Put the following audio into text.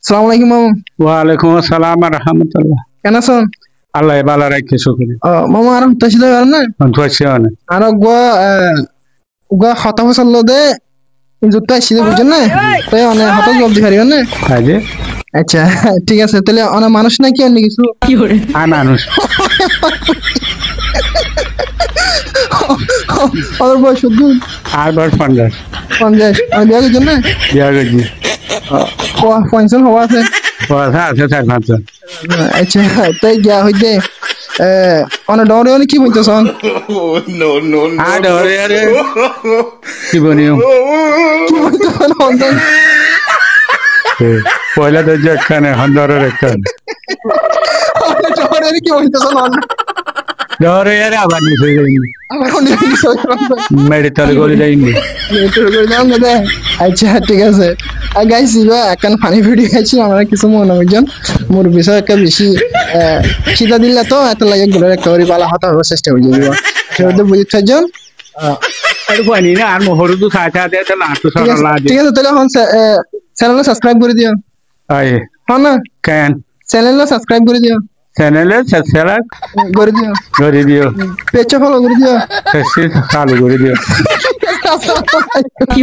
সালাম আলাইকুম মামু। ওয়ালাইকুম আসসালাম রহমতুল্লাহ। কেন আছেন? আল্লাহ ভালো রাখে শুকরি। মামু আর হতাশিলে পারেন না? অন্তছে না আর উগা হতা ফসল দে জুতা আসছে বুঝছেন না? তাই অনেক হতাশ জলদি হারিবেন না? আজে আচ্ছা ঠিক আছে তাহলে অনেক মানুষ নাকি অন্য কিছু আর মানুষ ওদের বয়স শুধু আর বার 50 আমি বিয়া করছেন না? বিয়া করছি। পয়সা হওয়া আছে? কথা আছে 4-5 জন। আচ্ছা তাই গিয়া হইতে অনেক ডরে অনেক কি বলতেছন? আর ধরে আরে কি বনিও কি বলতেছেন? পয়লা তো যেখানে হন্দরের একখানে ডরে কি বলতেছন? ধরে আরে আবার নিচে যাইনি আমার অনেক কিছু মেডিকেল করে যাইনি। আচ্ছা ঠিক আছে গাইস এখন ফানি ভিডিও খাইছি আমরা কিছু মনে করছেন মোর বিষয় একটা বেশি খিদা দিলে তো এত লাগে ঘুরে একেবারে পালা হতা হওয়ার চেষ্টা হয়ে যাবে সেটা বুঝতে চাইছেন। আর পানি না আর মোহরু তো সাথে সাথে তো লাটু সারা লাগে। ঠিক আছে তাহলে এখন চ্যানেলটা সাবস্ক্রাইব করে দিও। আই হ্যাঁ না কেন চ্যানেলটা সাবস্ক্রাইব করে দিও। চ্যানেলে সাবস্ক্রাইব করে দিও পেজটা ফলো করে দিও। চালু করে দিও। কি